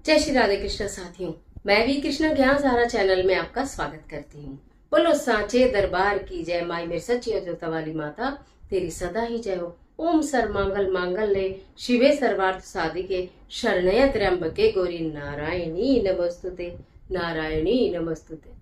जय श्री राधे कृष्ण साथियों, मैं भी कृष्ण ज्ञान सारा चैनल में आपका स्वागत करती हूँ। बोलो सांचे दरबार की जय, माई मेरी सच्ची अजोता वाली माता तेरी सदा ही जय हो। ओम सर्वमंगल मांगल्ये शिवे सर्वार्थ साधिके शरण्य त्र्यंबके गौरी नारायणी नमस्तुते, नारायणी नमस्तुते।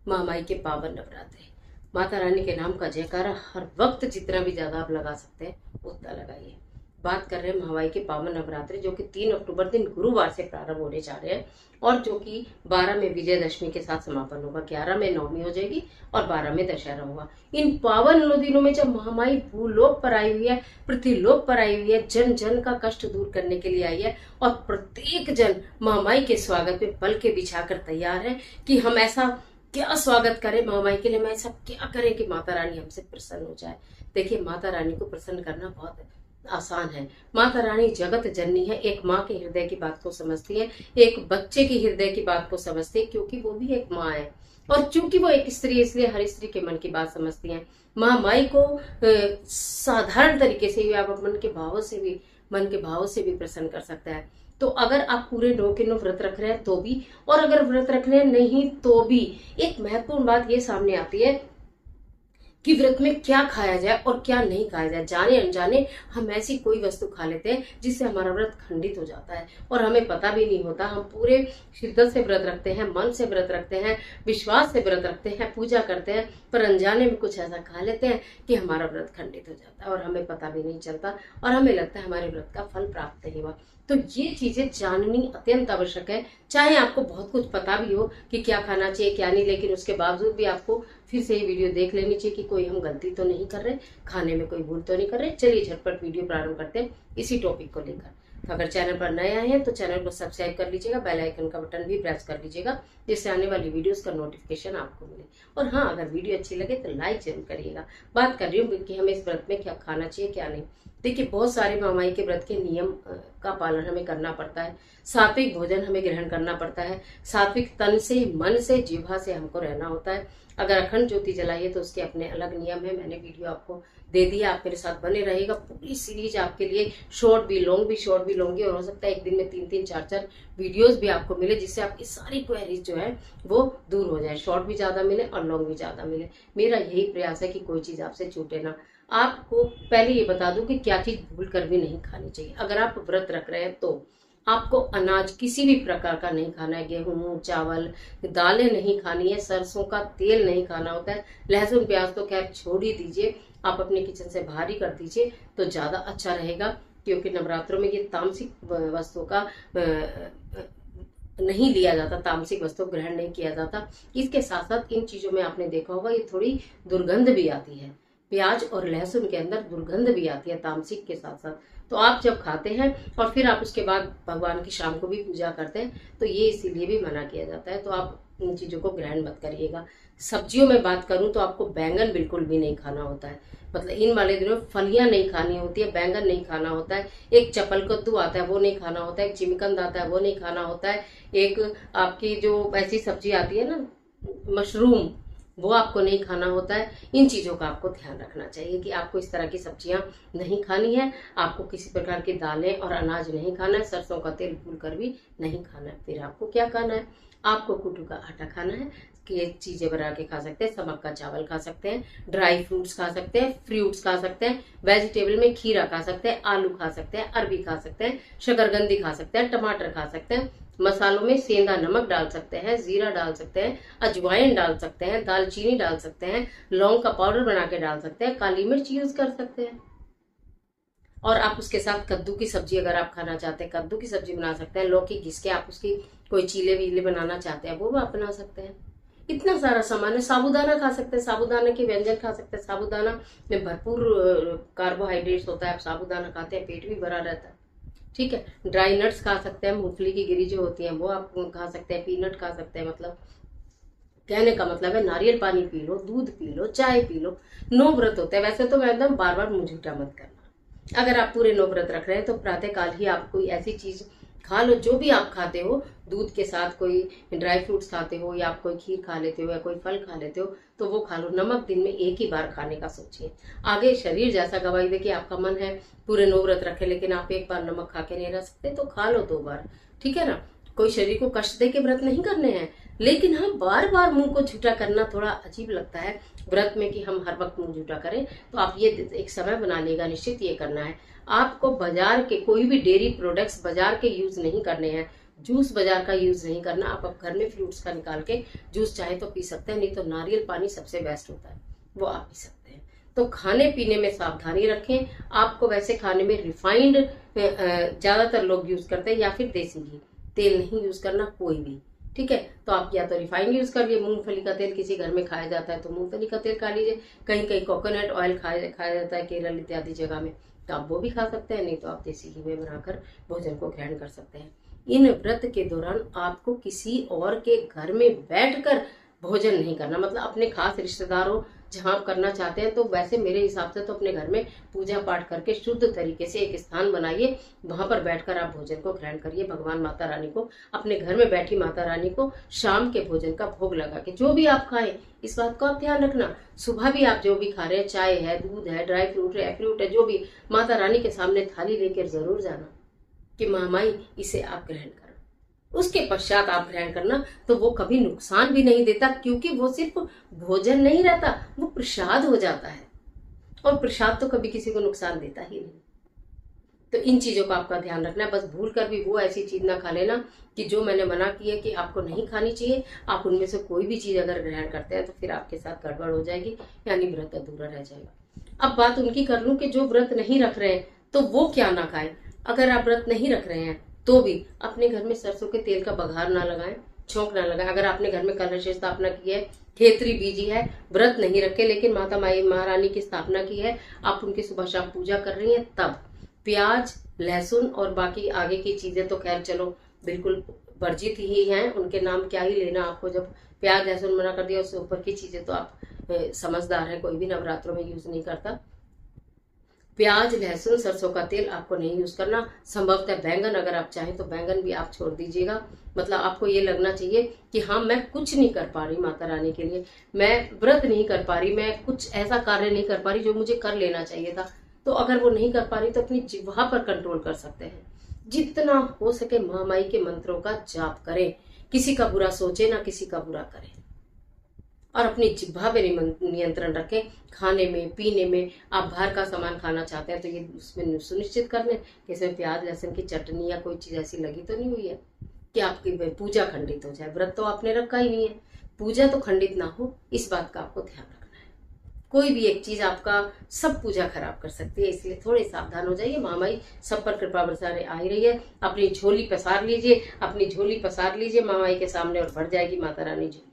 महामाई के पावन नवरात्रे, माता रानी के नाम का जयकारा हर वक्त जितना भी ज्यादा आप लगा सकते हैं उतना लगाइए। बात कर रहे हैं महामाई के पावन नवरात्रे जो कि 3 अक्टूबर दिन गुरुवार से प्रारंभ होने जा रहे हैं और जो कि 12 में विजयदशमी के साथ समापन होगा, 11 में नवमी हो जाएगी और 12 में दशहरा होगा। इन पावन 9 दिनों में जब महामाई भूलोक पर आई हुई है, पृथ्वीलोक पर आई हुई है, जन जन का कष्ट दूर करने के लिए आई है और प्रत्येक जन महामाई के स्वागत में पल के बिछाकर तैयार है कि हम ऐसा क्या स्वागत करें महामाई के लिए, हम ऐसा क्या करें कि माता रानी हमसे प्रसन्न हो जाए। देखिए, माता रानी को प्रसन्न करना बहुत आसान है। माता रानी जगत जननी है, एक माँ के हृदय की बात को समझती है, एक बच्चे की हृदय की बात को समझती है, क्योंकि वो भी एक माँ है और चूंकि वो एक स्त्री इसलिए हर स्त्री के मन की बात समझती है। महामाई को साधारण तरीके से भी आप मन के भावों से भी प्रसन्न कर सकता है। तो अगर आप पूरे 9 के 9 व्रत रख रहे हैं तो भी, और अगर व्रत रख रहे हैं नहीं तो भी, एक महत्वपूर्ण बात ये सामने आती है कि व्रत में क्या खाया जाए और क्या नहीं खाया जाए। जाने अनजाने हम ऐसी कोई वस्तु खा लेते हैं जिससे हमारा व्रत खंडित हो जाता है और हमें पता भी नहीं होता। हम पूरे शिद्दत से व्रत रखते हैं, मन से व्रत रखते हैं, विश्वास से व्रत रखते हैं, पूजा करते हैं, पर अनजाने में कुछ ऐसा खा लेते हैं कि हमारा व्रत खंडित हो जाता है और हमें पता भी नहीं चलता और हमें लगता है हमारे व्रत का फल प्राप्त नहीं हुआ। तो ये चीजें जाननी अत्यंत आवश्यक है। चाहे आपको बहुत कुछ पता भी हो कि क्या खाना चाहिए क्या नहीं, लेकिन उसके बावजूद भी आपको फिर से ये वीडियो देख लेनी चाहिए कि कोई हम गलती तो नहीं कर रहे, खाने में कोई भूल तो नहीं कर रहे। चलिए झटपट वीडियो प्रारंभ करते हैं इसी टॉपिक को लेकर। तो अगर चैनल पर नए आए हैं तो चैनल को सब्सक्राइब कर लीजिएगा, बेल आइकन का बटन भी प्रेस कर लीजिएगा जिससे आने वाली वीडियोस का नोटिफिकेशन आपको मिले। और हाँ, अगर वीडियो अच्छी लगे तो लाइक जरूर करिएगा। बात कर रही हूँ कि हमें इस व्रत में क्या खाना चाहिए क्या नहीं। देखिए, बहुत सारे महामाई के व्रत के नियम का पालन हमें करना पड़ता है। सात्विक भोजन हमें ग्रहण करना पड़ता है, सात्विक तन से, मन से, जिह्वा से हमको रहना होता है। अगर अखंड ज्योति जलाइए तो उसके अपने अलग नियम है, मैंने वीडियो आपको दे दिया। आप मेरे साथ बने रहेगा, पूरी सीरीज आपके लिए शॉर्ट भी लॉन्ग भी और हो सकता है एक दिन में 3-3 4-4 वीडियोस भी आपको मिले जिससे आपकी सारी क्वेरीज जो है वो दूर हो जाए। शॉर्ट भी ज्यादा मिले और लॉन्ग भी ज्यादा मिले। मेरा यही प्रयास है कि कोई चीज आपसे छूटे ना। आपको पहले ये बता दूं कि क्या चीज भूल कर भी नहीं खानी चाहिए। अगर आप व्रत रख रहे हैं तो आपको अनाज किसी भी प्रकार का नहीं खाना है। गेहूं, चावल, दालें नहीं खानी है, सरसों का तेल नहीं खाना होता है, लहसुन प्याज तो खैर छोड़ ही दीजिए, आप अपने किचन से बाहर ही कर दीजिए तो ज्यादा अच्छा रहेगा। क्योंकि नवरात्रों में ये तामसिक वस्तुओं का नहीं लिया जाता, तामसिक वस्तु ग्रहण नहीं किया जाता। इसके साथ साथ इन चीजों में आपने देखा होगा ये थोड़ी दुर्गंध भी आती है, प्याज और लहसुन के अंदर दुर्गंध भी आती है तामसिक के साथ साथ। तो आप जब खाते हैं और फिर आप उसके बाद भगवान की शाम को भी पूजा करते हैं तो ये इसीलिए भी मना किया जाता है। तो आप इन चीजों को ग्रहण मत करिएगा। सब्जियों में बात करूं तो आपको बैंगन बिल्कुल भी नहीं खाना होता है, मतलब इन वाले दिनों फलियां नहीं खानी होती है, बैंगन नहीं खाना होता है, एक चपल कद्दू आता है वो नहीं खाना होता है, एक चिमकंद आता है वो नहीं खाना होता है, एक आपकी जो ऐसी सब्जी आती है ना मशरूम, वो आपको नहीं खाना होता है। इन चीजों का आपको ध्यान रखना चाहिए कि आपको इस तरह की सब्जियां नहीं खानी है, आपको किसी प्रकार की दालें और अनाज नहीं खाना है, सरसों का तेल भूल कर भी नहीं खाना है। फिर आपको क्या खाना है, आपको कुटू का आटा खाना है, कि चीजें बना के खा सकते हैं, समक का चावल खा सकते हैं, ड्राई फ्रूट्स खा सकते हैं, फ्रूट्स खा सकते हैं, वेजिटेबल में खीरा खा सकते हैं, आलू खा सकते हैं, अरबी खा सकते हैं, शकरकंदी खा सकते हैं, टमाटर खा सकते हैं, मसालों में सेंधा नमक डाल सकते हैं, जीरा डाल सकते हैं, अजवाइन डाल सकते हैं, दालचीनी डाल सकते हैं, लौंग का पाउडर बना के डाल सकते हैं, काली मिर्च यूज कर सकते हैं। और आप उसके साथ कद्दू की सब्जी अगर आप खाना चाहते हैं कद्दू की सब्जी बना सकते हैं, लौकी घिस के आप उसकी कोई चीले वीले बनाना चाहते हैं वो भी आप बना सकते हैं। इतना सारा सामान है। साबूदाना खा सकते हैं, साबूदाना के व्यंजन खा सकते हैं, साबूदाना में भरपूर कार्बोहाइड्रेट्स होता है, आप साबूदाना खाते हैं पेट भी भरा रहता है। ठीक है, ड्राई नट्स खा सकते हैं, मूंगफली की गिरी जो होती है वो आप खा सकते हैं, पीनट खा सकते हैं। मतलब कहने का मतलब है नारियल पानी पी लो, दूध पी लो, चाय पी लो। 9 व्रत होते हैं। वैसे तो मैं एकदम बार बार मुंह झूठा मत करना। अगर आप पूरे 9 व्रत रख रहे हैं तो प्रातः काल ही आप कोई ऐसी चीज खा लो जो भी आप खाते हो, दूध के साथ कोई ड्राई फ्रूट्स खाते हो या आप कोई खीर खा लेते हो या कोई फल खा लेते हो तो वो खा लो। नमक दिन में एक ही बार खाने का सोचिए। आगे शरीर जैसा गवाही दे कि आपका मन है पूरे 9 व्रत रखे लेकिन आप एक बार नमक खा के नहीं रह सकते तो खा लो 2 बार, ठीक है ना। कोई शरीर को कष्ट दे के व्रत नहीं करने हैं, लेकिन हम बार बार मुंह को झूठा करना थोड़ा अजीब लगता है व्रत में, कि हम हर वक्त मुंह झूठा करें। तो आप ये एक समय बना लेगा, निश्चित ये करना है। आपको बाजार के कोई भी डेयरी प्रोडक्ट्स बाजार के यूज नहीं करने हैं, जूस बाजार का यूज नहीं करना। आप घर में फ्रूट्स का निकाल के जूस चाहे तो पी सकते हैं, नहीं तो नारियल पानी सबसे बेस्ट होता है, वो आप पी सकते हैं। तो खाने पीने में सावधानी रखें। आपको वैसे खाने में रिफाइंड ज्यादातर लोग यूज करते हैं, या फिर देसी घी, तेल नहीं यूज करना कोई भी, ठीक है। तो आप या तो रिफाइंड यूज कर लिए, मूंगफली का तेल किसी घर में खाया जाता है तो मूंगफली का तेल खा लीजिए, कहीं कहीं कोकोनट ऑयल खाया जाता है केरल इत्यादि जगह में, तो आप वो भी खा सकते हैं, नहीं तो आप देसी घी में बनाकर भोजन को ग्रहण कर सकते हैं। इन व्रत के दौरान आपको किसी और के घर में बैठकर भोजन नहीं करना, मतलब अपने खास रिश्तेदारों जहां आप करना चाहते हैं, तो वैसे मेरे हिसाब से तो अपने घर में पूजा पाठ करके शुद्ध तरीके से एक स्थान बनाइए, वहां पर बैठकर आप भोजन को ग्रहण करिए। भगवान माता रानी को, अपने घर में बैठी माता रानी को शाम के भोजन का भोग लगा के, जो भी आप खाएं इस बात को आप ध्यान रखना, सुबह भी आप जो भी खा रहे हैं, चाय है, दूध है, ड्राई फ्रूट है, फ्रूट है, जो भी, माता रानी के सामने थाली लेकर जरूर जाना कि महामाई इसे आप ग्रहण करो। उसके पश्चात आप ग्रहण करना, तो वो कभी नुकसान भी नहीं देता, क्योंकि वो सिर्फ भोजन नहीं रहता, वो प्रसाद हो जाता है, और प्रसाद तो कभी किसी को नुकसान देता ही नहीं। तो इन चीजों का आपका ध्यान रखना है। बस भूल कर भी वो ऐसी चीज ना खा लेना कि जो मैंने मना की है कि आपको नहीं खानी चाहिए, आप उनमें से कोई भी चीज अगर ग्रहण करते हैं तो फिर आपके साथ गड़बड़ हो जाएगी, यानी व्रत अधूरा रह जाएगा। अब बात उनकी कर लूं कि जो व्रत नहीं रख रहे हैं तो वो क्या ना खाए। अगर आप व्रत नहीं रख रहे हैं तो भी अपने घर में सरसों के तेल का बघार ना लगाएं, छोंक ना लगाएं। अगर आपने घर में कलश स्थापना की है, खेतरी बीजी है, व्रत नहीं रखे लेकिन माता महारानी की स्थापना की है, आप उनकी सुबह शाम पूजा कर रही हैं, तब प्याज, लहसुन और बाकी आगे की चीजें तो खैर चलो बिल्कुल वर्जित ही हैं, उनके नाम क्या ही लेना आपको। जब प्याज लहसुन मना कर दिया, उससे ऊपर की चीजें तो आप समझदार है, कोई भी नवरात्रों में यूज नहीं करता। प्याज, लहसुन, सरसों का तेल आपको नहीं यूज करना। संभवतः बैंगन, अगर आप चाहें तो बैंगन भी आप छोड़ दीजिएगा। मतलब आपको ये लगना चाहिए कि हाँ, मैं कुछ नहीं कर पा रही माता रानी के लिए, मैं व्रत नहीं कर पा रही, मैं कुछ ऐसा कार्य नहीं कर पा रही जो मुझे कर लेना चाहिए था। तो अगर वो नहीं कर पा रही तो अपनी जिह्वा पर कंट्रोल कर सकते हैं। जितना हो सके महामाई के मंत्रों का जाप करें, किसी का बुरा सोचे ना किसी का बुरा करें, और अपनी जिह्वा पे नियंत्रण रखें। खाने में, पीने में, आप बाहर का सामान खाना चाहते हैं तो ये उसमें सुनिश्चित कर लें कि इसमें प्याज लहसुन की चटनी या कोई चीज ऐसी लगी तो नहीं हुई है कि आपकी पूजा खंडित हो जाए। व्रत तो आपने रखा ही नहीं है, पूजा तो खंडित ना हो, इस बात का आपको ध्यान रखना है। कोई भी एक चीज आपका सब पूजा खराब कर सकती है, इसलिए थोड़े सावधान हो जाइए। महामाई सब पर कृपा बरसाने आ ही रही है। अपनी झोली पसार लीजिए, अपनी झोली पसार लीजिए महामाई के सामने, और भर जाएगी माता रानी झोलियां।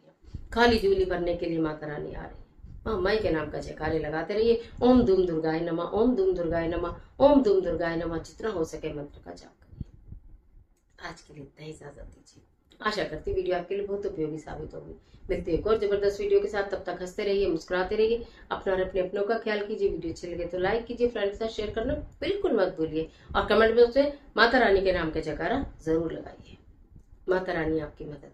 खाली झोली भरने के लिए माता रानी आ रही है। महामाई के नाम का जयकारे लगाते रहिए। ओम धूम दुर्गाय नमः, ओम धूम दुर्गाय नमः, ओम धूम दुर्गाय नमः। जितना हो सके मंत्र का जाप करिए। आज के लिए इतना ही, इजाजत दीजिए। आशा करती वीडियो आपके लिए बहुत उपयोगी साबित होगी। मिलते हैं एक और जबरदस्त वीडियो के साथ, तब तक हंसते रहिए, मुस्कुराते रहिए, अपना और अपने अपनों का ख्याल कीजिए। वीडियो अच्छी लगे तो लाइक कीजिए, फ्रेंड्स के साथ शेयर करना बिल्कुल मत भूलिए, और कमेंट में उसे माता रानी के नाम का जयकारा जरूर लगाइए। माता रानी आपकी मदद